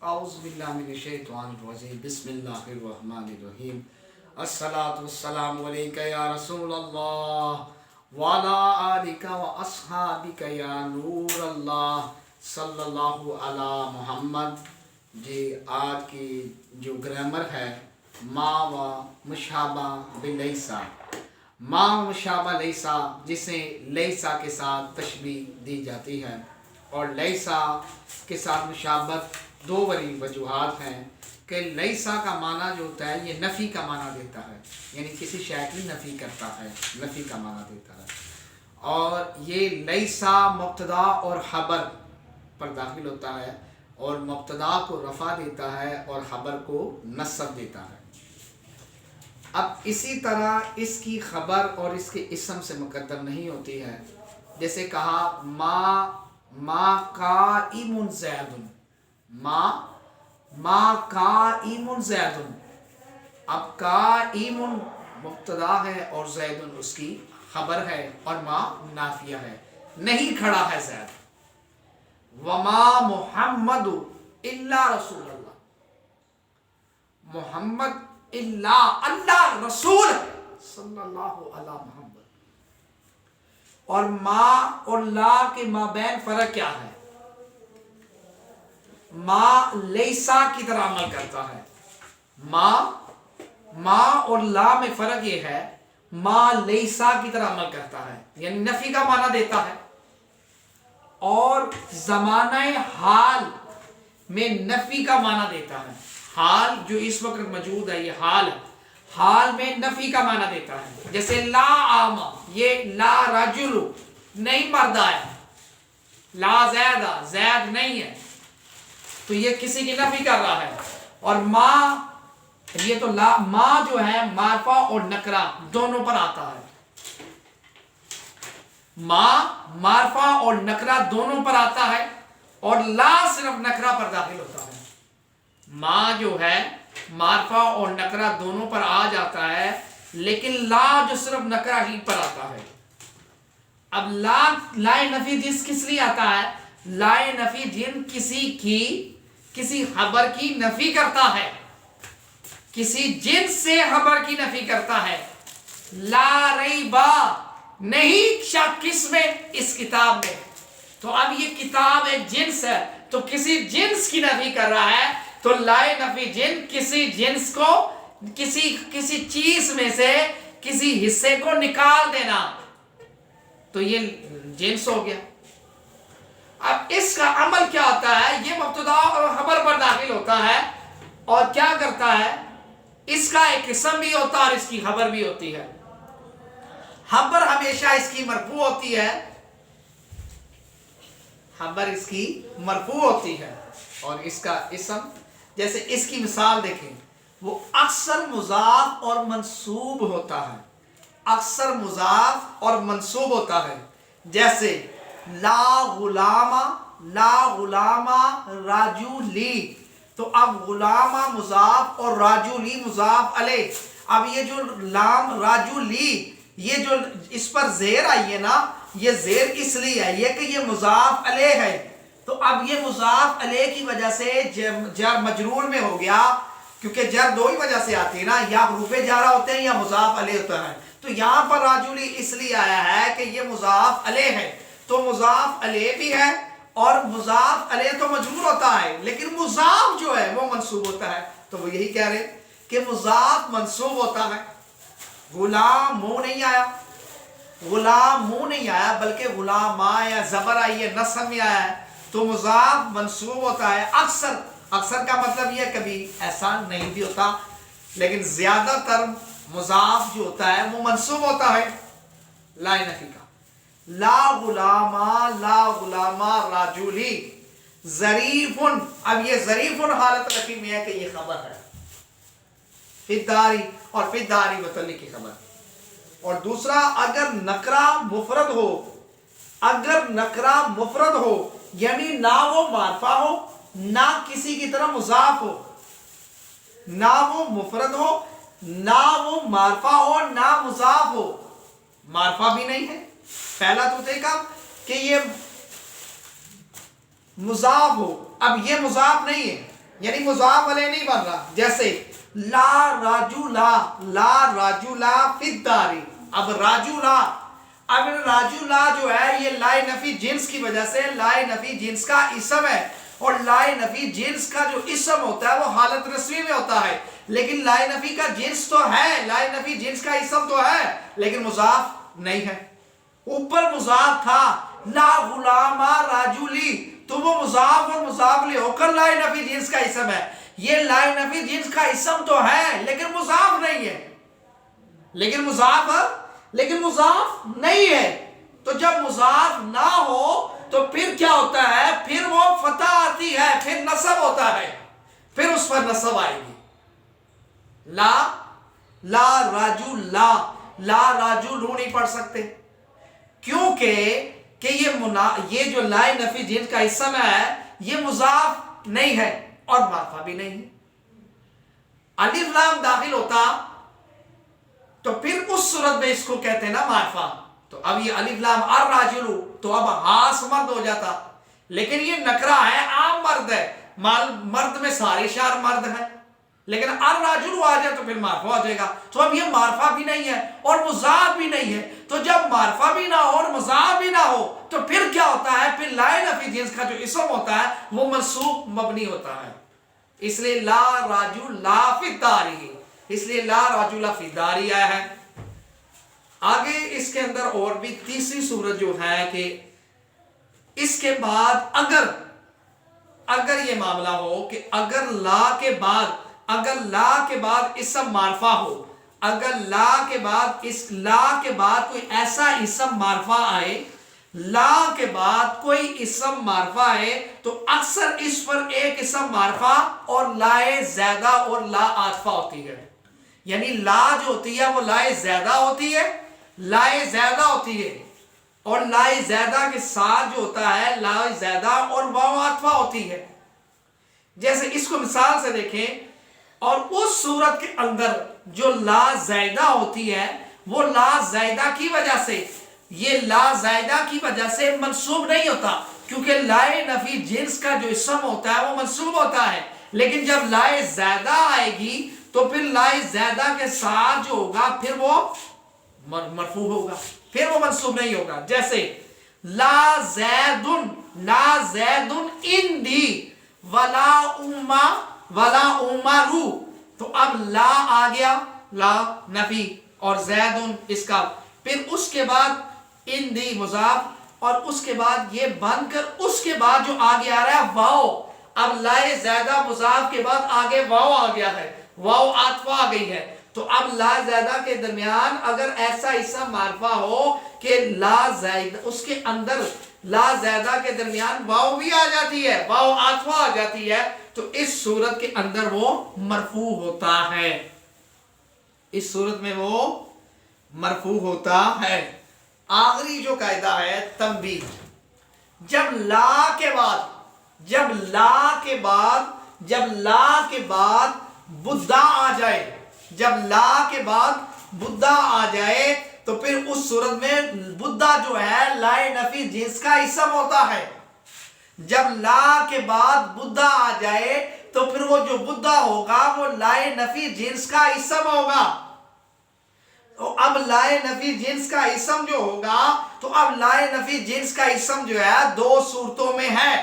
اعوذ باللہ من الشیطان الرجیم بسم اللہ الرحمن الرحیم الصلاۃ والسلام علیک یا رسول اللہ وعلی آلک و اصحابک یا نور اللہ صلی اللہ علی محمد۔ جی آج کی جو گرامر ہے ما و مشابہ بلیسا، ما و مشابہ لیسا جسے لیسا کے ساتھ تشبیہ دی جاتی ہے، اور لیسا کے ساتھ مشابہت دو بڑی وجوہات ہیں کہ لیسا کا معنی جو ہوتا ہے یہ نفی کا معنی دیتا ہے، یعنی کسی شے کی نفی کرتا ہے، نفی کا معنی دیتا ہے، اور یہ لیسا مبتدا اور خبر پر داخل ہوتا ہے، اور مبتدا کو رفع دیتا ہے اور خبر کو نصب دیتا ہے۔ اب اسی طرح اس کی خبر اور اس کے اسم سے مقدم نہیں ہوتی ہے، جیسے کہا ما قائم زید، ما قائم زید، اب قائم مبتدا ہے اور زید اس کی خبر ہے اور ما نافیہ ہے، نہیں کھڑا ہے زید۔ وما محمد الا رسول اللہ، محمد اللہ رسول صلی اللہ علیہ محمد، اور ما اور لا کے مابین فرق کیا ہے؟ ما لیسا کی طرح عمل کرتا ہے، ما اور لا میں فرق یہ ہے، ما لیسا کی طرح عمل کرتا ہے یعنی نفی کا معنی دیتا ہے، اور زمانہ حال میں نفی کا معنی دیتا ہے۔ حال جو اس وقت موجود ہے یہ حال ہے، حال میں نفی کا معنی دیتا ہے، جیسے لا آما، یہ لا رجل نہیں مرد ہے، لا زید زید نہیں ہے، تو یہ کسی کی نفی کر رہا ہے۔ اور ما، یہ تو ما جو ہے معرفہ اور نکرہ دونوں پر آتا ہے، ما معرفہ اور نکرہ دونوں پر آتا ہے، اور لا صرف نکرہ پر داخل ہوتا ہے۔ ما جو ہے معرفہ اور نکرہ دونوں پر آ جاتا ہے، لیکن لا جو صرف نکرہ ہی پر آتا ہے۔ اب لا نفی جنس کس لیے آتا ہے؟ لا نفی جنس کسی خبر کی نفی کرتا ہے، کسی جنس سے خبر کی نفی کرتا ہے۔ لا ریبا، نہیں شک اس میں، اس کتاب میں، تو اب یہ کتاب ایک جنس ہے تو کسی جنس کی نفی کر رہا ہے، تو لا نفی جنس کسی جنس کو کسی چیز میں سے کسی حصے کو نکال دینا، تو یہ جنس ہو گیا۔ اب اس کا عمل کیا ہوتا ہے؟ یہ مبتدا اور خبر پر داخل ہوتا ہے، اور کیا کرتا ہے؟ اس کا ایک اسم بھی ہوتا ہے اور اس کی خبر بھی ہوتی ہے۔ خبر ہمیشہ اس کی مرفوع ہوتی ہے، خبر اس کی مرفوع ہوتی ہے، اور اس کا اسم، جیسے اس کی مثال دیکھیں، وہ اکثر مضاف اور منصوب ہوتا ہے، اکثر مضاف اور منصوب ہوتا ہے، جیسے لا غلامہ راجولی، تو اب غلامہ مضاف اور راجولی مضاف علیہ۔ اب یہ جو لام راجولی، یہ جو اس پر زیر آئی ہے نا، یہ زیر اس لیے ہے یہ کہ یہ مضاف علیہ ہے، تو اب یہ مضاف علیہ کی وجہ سے جر مجرور میں ہو گیا، کیونکہ جر دو ہی وجہ سے آتی ہے نا، یا حروف جارہ ہوتے ہیں یا مضاف علیہ ہوتا ہے، تو یہاں پر راجولی اس لیے آیا ہے کہ یہ مضاف علیہ ہے، تو مضاف علیہ بھی ہے، اور مضاف علیہ تو مجرور ہوتا ہے، لیکن مضاف جو ہے وہ منصوب ہوتا ہے، تو وہ یہی کہہ رہے کہ مضاف منصوب ہوتا ہے۔ غلام منہ نہیں آیا، غلام منہ نہیں آیا، بلکہ غلام آیا، زبر آئی ہے، نصب میں آیا ہے، تو مضاف منصوب ہوتا ہے۔ اکثر کا مطلب یہ کبھی ایسا نہیں بھی ہوتا، لیکن زیادہ تر مضاف جو ہوتا ہے وہ منصوب ہوتا ہے لا نفی کا۔ لا غلامہ راجولی ظریف، اب یہ ظریف حالت رفیع میں ہے کہ یہ خبر ہے، فداری اور فداری متعلق کی خبر۔ اور دوسرا، اگر نکرہ مفرد ہو، یعنی نہ وہ معرفہ ہو نہ کسی کی طرح مضاف ہو، نہ وہ مفرد ہو نہ وہ معرفہ ہو نہ مضاف ہو، معرفہ بھی نہیں ہے، پہلا تو دیکھا کہ یہ مضاف ہو، اب یہ مضاف نہیں ہے، یعنی مضاف علیہ نہیں بن رہا. جیسے لا راجولا، لا راجولا فی الدار. اب راجولا، اب راجولا جو ہے یہ لائے نفی جنس کی وجہ سے لائے نفی جنس کا اسم ہے، اور لائے نفی جنس کا جو اسم ہوتا ہے وہ حالت رسمی میں ہوتا ہے، لیکن لائے نفی کا جنس تو ہے، لائے نفی جنس کا اسم تو ہے لیکن مضاف نہیں ہے. اوپر مضاف تھا لا غلام راجولی، تو وہ مضاف اور مضاف لے ہو کر لائے نفی جنس کا اسم ہے. یہ لائے نفی جنس کا اسم تو ہے لیکن مضاف نہیں ہے، لیکن مضاف نہیں ہے. تو جب مضاف نہ ہو تو پھر کیا ہوتا ہے؟ پھر وہ فتح آتی ہے، پھر نصب ہوتا ہے، پھر اس پر نصب آئے گی. لا راجو لا راجو لو نہیں پڑھ سکتے کیونکہ کہ یہ جو لائے نفی جنس کا اسم ہے یہ مضاف نہیں ہے اور معرفہ بھی نہیں ہے. الف لام داخل ہوتا تو پھر اس صورت میں اس کو کہتے ہیں نا معرفہ. تو اب یہ الف لام الراجلو تو اب ہاس مرد ہو جاتا، لیکن یہ نکرہ ہے، عام مرد ہے، مرد میں سارے شار مرد ہیں، لیکن الراجلو آ جائے تو پھر معرفہ ہو جائے گا. تو اب یہ معرفہ بھی نہیں ہے اور مضاف بھی نہیں ہے. تو جب معرفہ بھی نہ ہو اور مضاف بھی نہ ہو تو پھر کیا ہوتا ہے؟ پھر لائے نفی جنس کا جو اسم ہوتا ہے وہ منصوب مبنی ہوتا ہے. اس لیے لا راجو لا فی الداری، اس لیے لا راجو لا فی الداری آیا ہے. آگے اس کے اندر اور بھی تیسری صورت جو ہے کہ اس کے بعد اگر یہ معاملہ ہو کہ اگر لا کے بعد اسم معرفہ ہو، اگر لا کے بعد کوئی ایسا اسم معرفہ آئے، لا کے بعد کوئی اسم معرفہ ہے تو اکثر اس پر ایک اسم معرفہ اور لائے زیادہ اور لا عاطفہ ہوتی ہے. یعنی لا جو ہوتی ہے وہ لائے زیادہ ہوتی ہے، اور لائے زیادہ کے ساتھ جو ہوتا ہے لائے زیادہ اور واو عاطفہ ہوتی ہے. جیسے اس کو مثال سے دیکھیں، اور اس صورت کے اندر جو لا زائدہ ہوتی ہے وہ لا زائدہ کی وجہ سے، یہ لا زائدہ کی وجہ سے منصوب نہیں ہوتا، کیونکہ لائے نفی جنس کا جو اسم ہوتا ہے وہ منصوب ہوتا ہے. لیکن جب لائے زائدہ آئے گی تو پھر لائے زائدہ کے ساتھ جو ہوگا پھر وہ مرفوع ہوگا، پھر وہ منصوب نہیں ہوگا. جیسے لا زیدن اندی ولا عمرو، تو اب لا آ گیا، لا نفی اور زیدن اس کا، پھر اس کے بعد اندی مضاف، اور اس کے بعد یہ بن کر اس کے بعد جو آگے آ رہا ہے واو. اب لائے زیادہ مضاف کے بعد آگے واو آ گیا ہے، واو عاطفہ آ گئی ہے. تو اب لا زیادہ کے درمیان اگر ایسا اسم معرفہ ہو کہ لا زائدہ، اس کے اندر لا زیادہ کے درمیان واو بھی آ جاتی ہے، واو عاطفہ آ جاتی ہے، تو اس صورت کے اندر وہ مرفوع ہوتا ہے، اس صورت میں وہ مرفوع ہوتا ہے. آخری جو قاعدہ ہے تنبیہ، جب لا کے بعد بدہ آ جائے، جب لا کے بعد بدہ آ جائے تو پھر اس صورت میں بدہ جو ہے لائے نفی جنس کا اسم ہوتا ہے. جب لا کے بعد بدہ آ جائے تو پھر وہ جو بدہ ہوگا وہ لائے نفی جنس کا اسم ہوگا. تو اب لائے نفی جنس کا اسم جو ہوگا، تو اب لائے نفی جنس کا اسم جو ہے دو صورتوں میں ہے،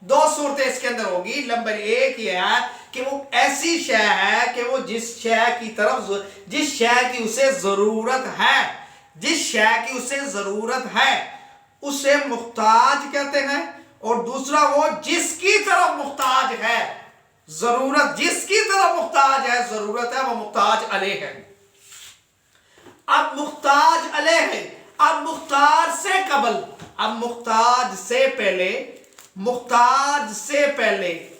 دو صورتیں اس کے اندر ہوگی. نمبر ایک یہ ہے کہ وہ ایسی شے ہے کہ وہ جس شے کی اسے ضرورت ہے اسے محتاج کہتے ہیں، اور دوسرا وہ جس کی طرف محتاج ہے، ضرورت جس کی طرف محتاج ہے، ضرورت ہے، وہ محتاج علیہ ہے. اب محتاج علیہ ہے، اب محتاج سے پہلے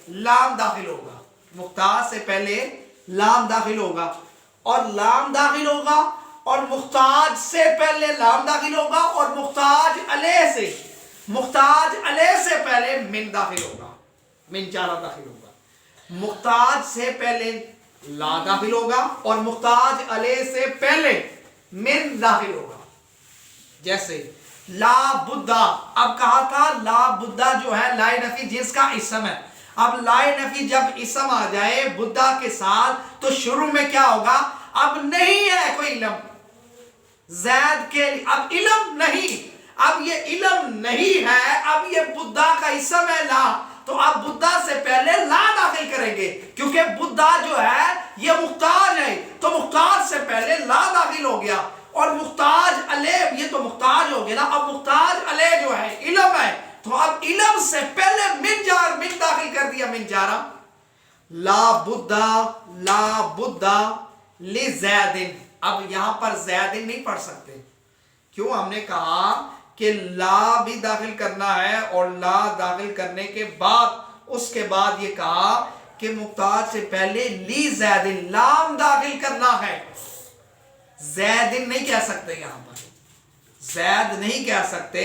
لام داخل ہوگا، محتاج سے پہلے لام داخل ہوگا، اور لام داخل ہوگا، اور محتاج سے پہلے لام داخل ہوگا، اور محتاج علیہ سے پہلے من داخل ہوگا، من چارہ داخل ہوگا. محتاج سے پہلے لا داخل ہوگا اور محتاج علیہ سے پہلے من داخل ہوگا. جیسے لا بدہ، اب کہا تھا لا بدہ جو ہے لائے نفی جنس کا اسم ہے، اب لائے نفی جب اسم آ جائے بدھا کے ساتھ تو شروع میں کیا ہوگا؟ اب نہیں ہے کوئی علم زید کے لیے، اب علم نہیں، اب یہ علم نہیں ہے، اب یہ بدھا کا اسم ہے لا، تو اب بدھا سے پہلے لا داخل کریں گے کیونکہ بدھا جو ہے یہ محتاج ہے، تو محتاج سے پہلے لا داخل ہو گیا، اور محتاج علیہ یہ تو محتاج ہو گیا نا، اب محتاج علیہ جو ہے علم ہے، تو اب علم سے پہلے من داخل کر دیا، من جارا لا بدھا لزید، اب یہاں پر زید نہیں پڑھ سکتے، کیوں؟ ہم نے کہا کہ لا بھی داخل کرنا ہے، اور لا داخل کرنے کے بعد اس کے بعد یہ کہا کہ محتاج سے پہلے لی زید لام داخل کرنا ہے، زید نہیں کہہ سکتے، یہاں پر زید نہیں کہہ سکتے،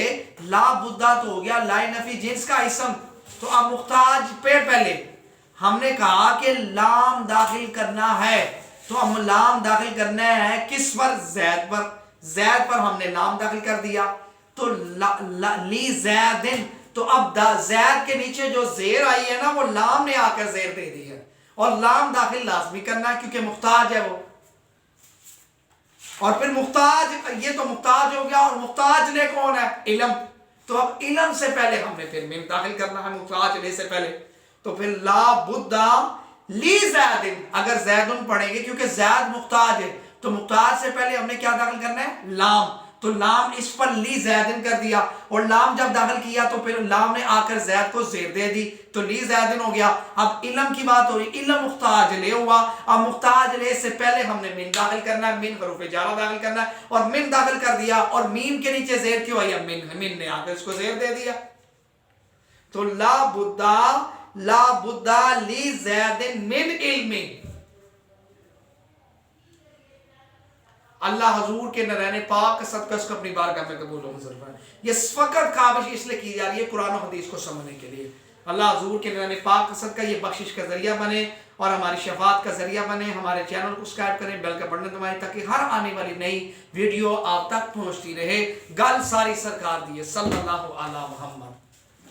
لا بدھا تو ہو گیا لائے نفی جنس کا اسم، تو اب محتاج پہ پہلے ہم نے کہا کہ لام داخل کرنا ہے، تو ہم لام داخل کرنا ہے کس پر؟ زید پر، زید پر ہم نے لام داخل کر دیا، تو لی زیدن، تو اب زید کے نیچے جو زیر آئی ہے نا وہ لام نے آ کر زیر دے دی ہے، اور لام داخل لازمی کرنا ہے کیونکہ محتاج ہے وہ، اور پھر محتاج یہ تو محتاج ہو گیا، اور محتاج لے کون ہے؟ علم، تو اب علم سے پہلے ہم نے پھر من داخل کرنا ہے محتاج لے سے پہلے، تو پھر لا بدھا لی زیدن، اگر زیدن پڑھیں گے کیونکہ زید محتاج ہے، تو محتاج سے پہلے ہم نے کیا داخل کرنا ہے؟ لام، تو لام اس پر لی زیدن کر دیا، اور لام جب داخل کیا تو پھر لام نے آ کر زید کو زیر دے دی، تو لی زیدن ہو گیا۔ اب علم کی بات ہو رہی، علم محتاج لے ہوا، اب محتاج لے سے پہلے ہم نے من داخل کرنا ہے، من حروف جارہ داخل کرنا ہے، اور من داخل کر دیا، اور میم کے نیچے زیر کیوں آئی؟ من نے آ کر اس کو زیر دے دیا، تو لا بدھا لی زید من علم، اللہ حضور کے نرین پاک کا صدقہ اس کو اپنی بارگاہ میں قبول و منظور فرمائے۔ یہ فقط کاوش اس لیے کی جا رہی ہے قرآن و حدیث کو سمجھنے کے لیے، اللہ حضور کے نرین پاک کا صدقہ یہ بخشش کا ذریعہ بنے اور ہماری شفاعت کا ذریعہ بنے۔ ہمارے چینل کو سبسکرائب کریں، بیل کا بٹن دبائیں تاکہ ہر آنے والی نئی ویڈیو آپ تک پہنچتی رہے۔ گل ساری سرکار دی ہے، صلی اللہ علی محمد۔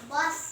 بس